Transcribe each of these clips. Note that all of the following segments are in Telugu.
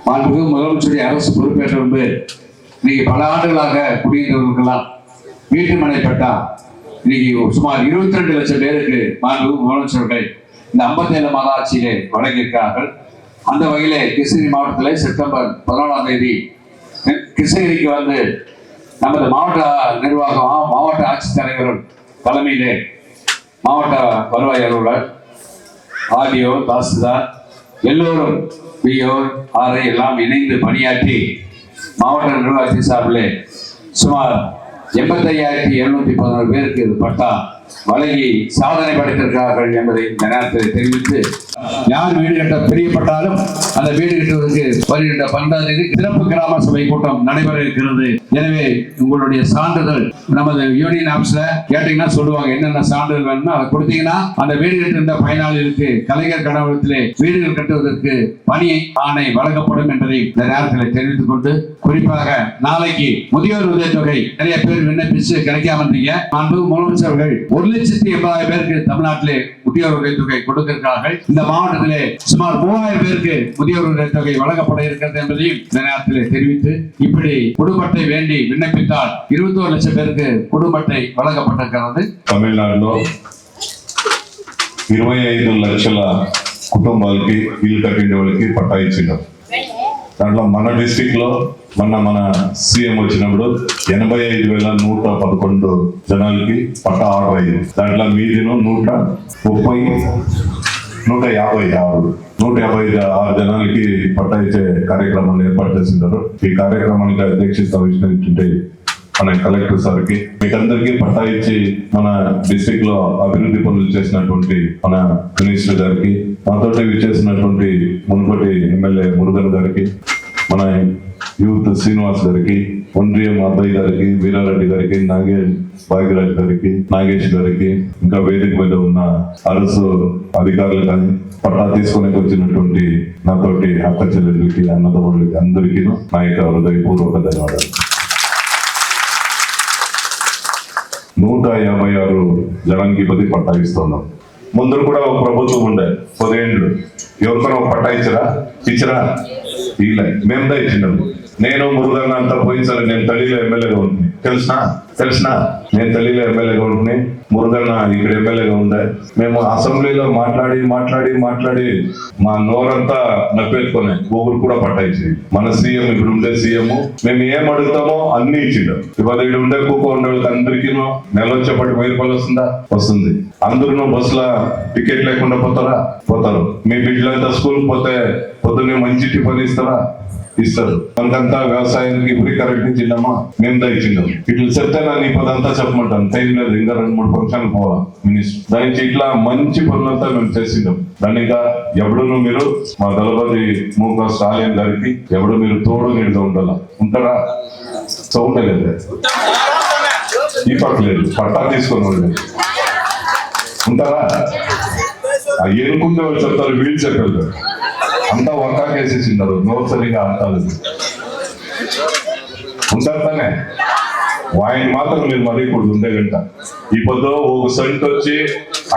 மாண்புமிகு முதலமைச்சருடைய அரசு பொறுப்பேற்று இன்னைக்கு பல ஆண்டுகளாக குடியிருந்தவர்களுக்கெல்லாம் வீட்டுமனை பட்டா இன்னைக்கு சுமார் 22 லட்சம் பேருக்கு மாண்புமிகு முதலமைச்சர்கள் இந்த 57 மாநகராட்சியிலே வழங்கியிருக்கிறார்கள். அந்த வகையிலே கிருஷ்ணகிரி மாவட்டத்தில் செப்டம்பர் 14ஆம் தேதி கிருஷ்ணகிரிக்கு வந்து நமது மாவட்ட நிர்வாகம் மாவட்ட ஆட்சித்தலைவர் தலைமையிலே மாவட்ட வருவாய் அலுவலர் ஆடியோ தாசில்தார் எல்லோரும் பிஓ ஆர்ஐ எல்லாம் இணைந்து பணியாற்றி மாவட்ட நிர்வாகத்தின் சார்பிலே சுமார் 85,711 பேருக்கு பட்டா வழங்கி சாதனை படைத்திருக்கிறார்கள் என்பதை இந்த நேரத்தில் தெரிவித்து, யார் வீடு கட்ட பிரியப்பட்டாலும் அந்த வீடு கட்டுவதற்கு வருகின்ற 12ஆம் தேதி சிறப்பு கிராம சபை கூட்டம் நடைபெற இருக்கிறது. எனவே உங்களுடைய சான்றிதழ் நமது யூனியன் ஆபீஸ்ல கேட்டீங்கன்னா சொல்லுவாங்க, என்னென்ன சான்றிதழ் வேணும்னா அதை கொடுத்தீங்கன்னா அந்த வீடு கட்டுகின்ற பயனாளிகளுக்கு கலைஞர் கனவுலகத்திலே வீடுகள் கட்டுவதற்கு பணி ஆணை வழங்கப்படும் என்பதை இந்த நேரத்தில் தெரிவித்துக் கொண்டு, குறிப்பாக நாளைக்கு முதியோர் உதவித்தொகை நிறைய பேர் விண்ணப்பிச்சு கிடைக்காம இருந்தீங்க. முதலமைச்சர்கள் 1,80,000 பேருக்கு தமிழ்நாட்டிலே முதியோர் உதவித்தொகை கொடுத்திருக்கிறார்கள். இந்த மாவட்டத்திலே சுமார் 3,000 பேருக்கு முதியோர் உதவித்தொகை வழங்கப்பட இருக்கிறது என்பதையும் இந்த நேரத்தில் தெரிவித்து, இப்படி குடும்பத்தை வேண்டி விண்ணப்பித்தால் 21 லட்சம் பேருக்கு குடும்பத்தை వழங்கப்பட்டிருக்கிறது. తమిళనాడులో 25 లక్షల కుటుంబాలకి ఇల్లు కట్టిన వాళ్ళకి పట్టా ఇచ్చినారు. దాంట్లో మన డిస్ట్రిక్ట్ లో మన సీఎం వచ్చినప్పుడు 85,111 జనాలకి పట్టా ఆర్డర్ అయ్యింది. దాంట్లో మీదిను 156 జనాలకి పట్టా ఇచ్చే కార్యక్రమాన్ని ఏర్పాటు చేసింటారు. ఈ కార్యక్రమానికి అధ్యక్షత వహించినటువంటి మన కలెక్టర్ సార్కి, మీకు అందరికీ పట్టా ఇచ్చి మన డిస్ట్రిక్ట్ లో అభివృద్ధి పనులు చేసినటువంటి మన మినిస్టర్ గారికి, మనతోటి విచ్చేసినటువంటి మునుపటి ఎమ్మెల్యే మురుగన్ గారికి, మన యూత్ శ్రీనివాస్ గారికి, ఒండ్రియం అబ్బాయి గారికి, వీరారెడ్డి గారికి, భాగ్యరాజ్ గారికి, నాగేష్ గారికి, ఇంకా వేదిక మీద ఉన్న అరసు అధికారులు కానీ, పట్టా తీసుకునే వచ్చినటువంటి నాతోటి అక్క చెల్లెళ్ళకి, అన్నదమ్ముళ్ళకి అందరికీ నా యొక్క హృదయపూర్వక ధన్యవాదాలు. 156 జనానికి పది పట్టా ఇస్తున్నాం. ముందు కూడా ఒక ప్రభుత్వం ఉండే 10 ఏళ్ళు ఎవరికైనా ఒక పట్టా ఇచ్చరా ఇలా మేముదా ఇచ్చినాము. నేను మురుగన్న అంతా పోయినసారి నేను తల్లిలో ఎమ్మెల్యేగా ఉంటుంది తెలిసినా నేను తల్లిలో ఎమ్మెల్యేగా ఉంటుంది, మురుగన్న ఇక్కడ ఎమ్మెల్యేగా ఉండే. మేము అసెంబ్లీలో మాట్లాడి మా నోరంతా నప్పెట్టుకునే ఊరు కూడా పట్టా ఇచ్చింది. మన సీఎం ఇప్పుడు ఉండే సీఎం మేము ఏం అడుగుతామో అన్ని ఇచ్చిండు. ఇవాళ ఇక్కడ ఉండే కూకో ఉండే వాళ్ళకి అందరికీ నెల వచ్చేపటి 1000 రూపాయలు వస్తుంది. అందరూ బస్సుల టికెట్ లేకుండా పోతారు. మీ బిడ్డలంతా స్కూల్ పోతే పొద్దున్నే మంచి టిఫిన్ ఇస్తారు. మనకంతా వ్యవసాయానికి ఫ్రీ కరెంట్ ఇచ్చిండమ్మా, మేము ఇచ్చిండాం. ఇట్లా చెప్తే నేను ఇప్పుడంతా చెప్పమంటాను, టైం లేదు, ఇంకా 2-3 ఫంక్షన్లు పోవాలా మినిస్టర్. దానికి ఇట్లా మంచి పనులంతా మేము చేసిండాం. దాన్ని ఇంకా ఎప్పుడు మీరు మా దళపతి మూక స్టాలిన్ గారికి ఎప్పుడు మీరు తోడు నీడుగా ఉంటారా? ఉండలేదు, ఈ పక్కలేదు, పట్టా తీసుకొని వాళ్ళు ఉంటారా? ఎనుకుంటే వాళ్ళు చెప్తారు, వీళ్ళు చెప్పారు, అంతా వంకా కేసేసిన్నారు, నోరు సరిగా అంటారు. ఉంటారు తానే ఆయన మాత్రం మీరు మరీ ఇప్పుడు ఉండే గంట. ఈ పొద్దు ఒక సెంట్ వచ్చి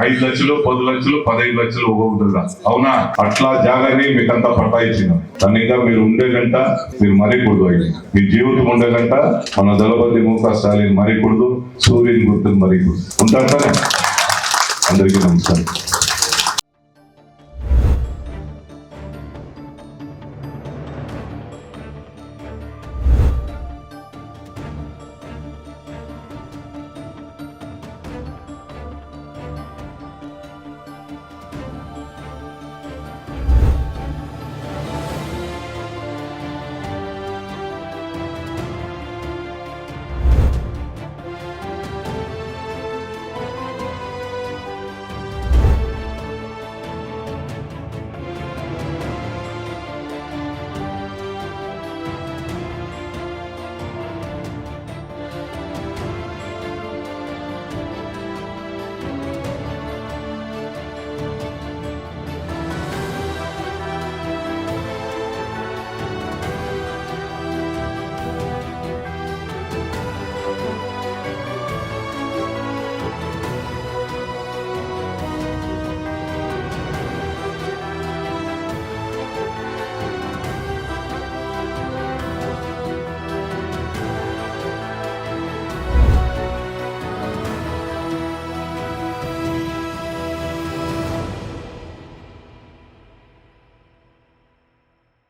5 లక్షలు 10 లక్షలు 15 లక్షలు ఒక్కొక్కటిగా, అవునా? అట్లా జాగాని మీకంతా పట్టా ఇచ్చినాం. దాన్ని ఇంకా మీరు ఉండే గంట మీరు మరీకూడదు. అయింది మీ జీవితం ఉండే గంట మన దళపతి మూక స్టాలిన్ మరీకూడదు, సూర్యుని గుర్తులు మరీకూడదు. ఉంటారు తానే. అందరికీ నమస్కారం.